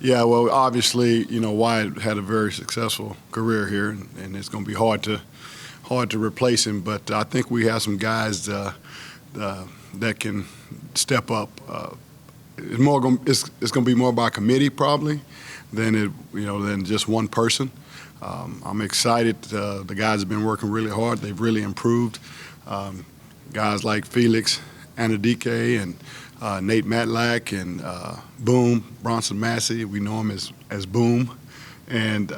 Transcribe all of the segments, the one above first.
Yeah, well, obviously, Wyatt had a very successful career here, and it's going to be hard to replace him. But I think we have some guys that can step up. It's going to be more by committee probably than just one person. I'm excited. The guys have been working really hard. They've really improved. Guys like Felix Anadike and Nate Matlack and Bronson Massey. We know him as Boom, and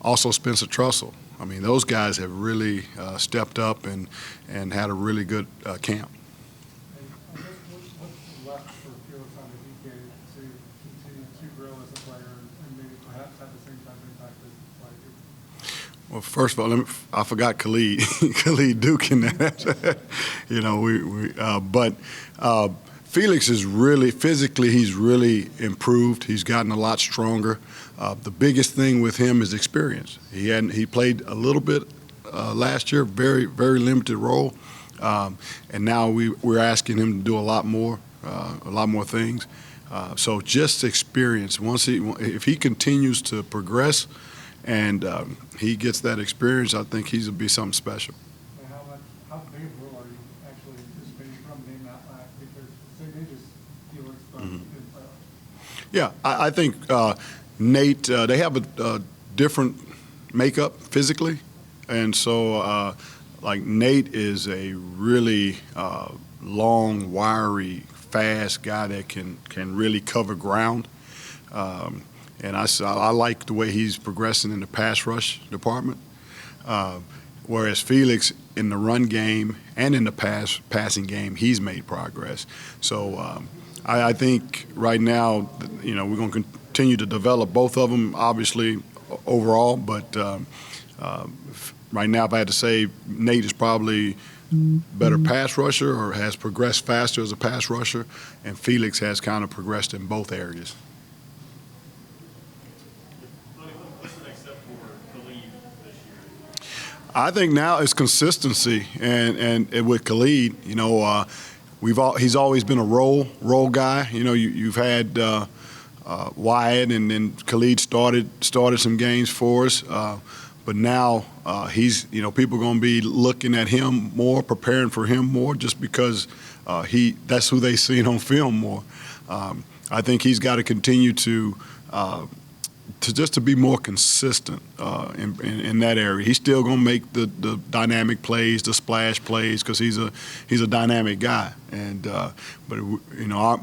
also Spencer Trussell. I mean, those guys have really stepped up and had a really good camp. I guess what's left for Felix Anadike to continue to grow as a player and maybe perhaps have the same type of impact as like? Well, first of all, I forgot Khalid, Khalid Duke in that. But Felix is really physically. He's really improved. He's gotten a lot stronger. The biggest thing with him is experience. He played a little bit last year, very very limited role, and now we're asking him to do a lot more things. So just experience. If he continues to progress, and he gets that experience, I think he's going to be something special. And how big a role are you actually anticipating from Nate Matlack? Because same age as Felix, but in playoffs. Yeah, I think Nate, they have a different makeup physically, and so like Nate is a really long, wiry, fast guy that can really cover ground. And I like the way he's progressing in the pass rush department, whereas Felix in the run game and in the passing game, he's made progress. So I think right now, we're going to continue to develop both of them, obviously, overall. But right now, if I had to say, Nate is probably better pass rusher or has progressed faster as a pass rusher, and Felix has kind of progressed in both areas. I think now it's consistency, and with Khalid, he's always been a role guy. You've had Wyatt, and then Khalid started some games for us, but now he's people are going to be looking at him more, preparing for him more, just because that's who they seen on film more. I think he's got to continue to be more consistent in that area. He's still going to make the dynamic plays, the splash plays, because he's a dynamic guy. And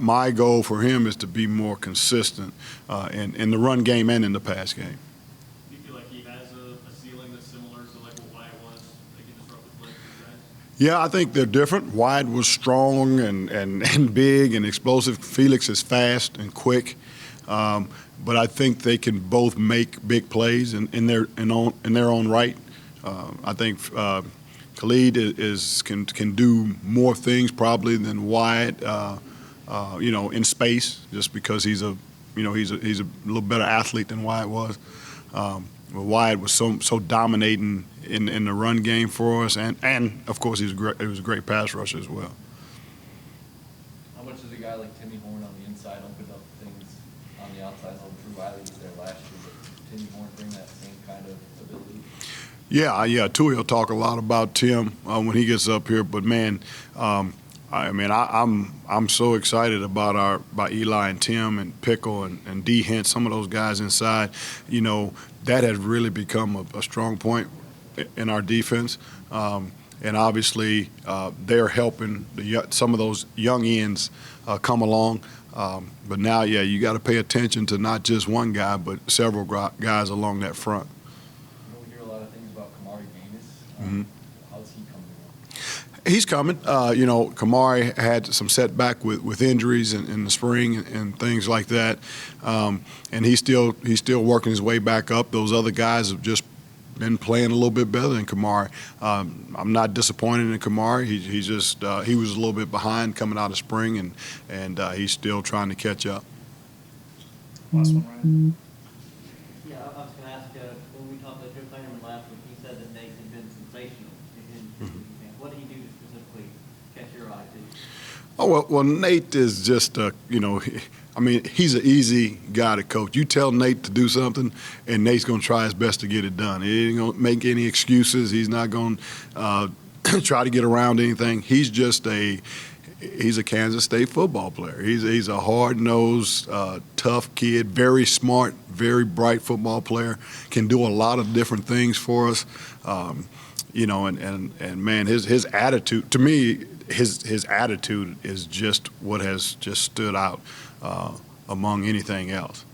my goal for him is to be more consistent in the run game and in the pass game. Do you feel like he has a ceiling that's similar to like what Wyatt was, like he disrupted plays for you guys? Yeah, I think they're different. Wyatt was strong and big and explosive. Felix is fast and quick. But I think they can both make big plays in their own right. I think Khalid can do more things probably than Wyatt, in space, just because he's a little better athlete than Wyatt was. But Wyatt was so dominating in the run game for us, and of course he was a great pass rusher as well. How much does a guy like Timmy Horn on the inside open up things on the outside? Drew Wiley was there last year, but Timmy Horn bring that same kind of ability? Yeah. Tui will talk a lot about Tim when he gets up here. But man, I'm so excited about Eli and Tim and Pickle and D Hint, some of those guys inside. That has really become a strong point in our defense. And obviously, they're helping some of those young ends come along. But now, you got to pay attention to not just one guy, but several guys along that front. We hear a lot of things about Kamari Gaines. Mm-hmm. How's he coming along? He's coming. Kamari had some setback with injuries in the spring and things like that, and he's still working his way back up. Those other guys have just been playing a little bit better than Kamari. I'm not disappointed in Kamari. He was a little bit behind coming out of spring, and he's still trying to catch up. Last one, Ryan. Yeah, I was going to ask, when we talked to Joe Klingerman last week, he said that Nate had been sensational in his camp. What did he do to specifically catch your eye, too? Oh, well, Nate is just, I mean, he's an easy guy to coach. You tell Nate to do something, and Nate's going to try his best to get it done. He ain't going to make any excuses. He's not going to try to get around anything. He's a Kansas State football player. He's a hard-nosed, tough kid, very smart, very bright football player, can do a lot of different things for us. You know, and man, his attitude, to me, his attitude is just what has just stood out among anything else.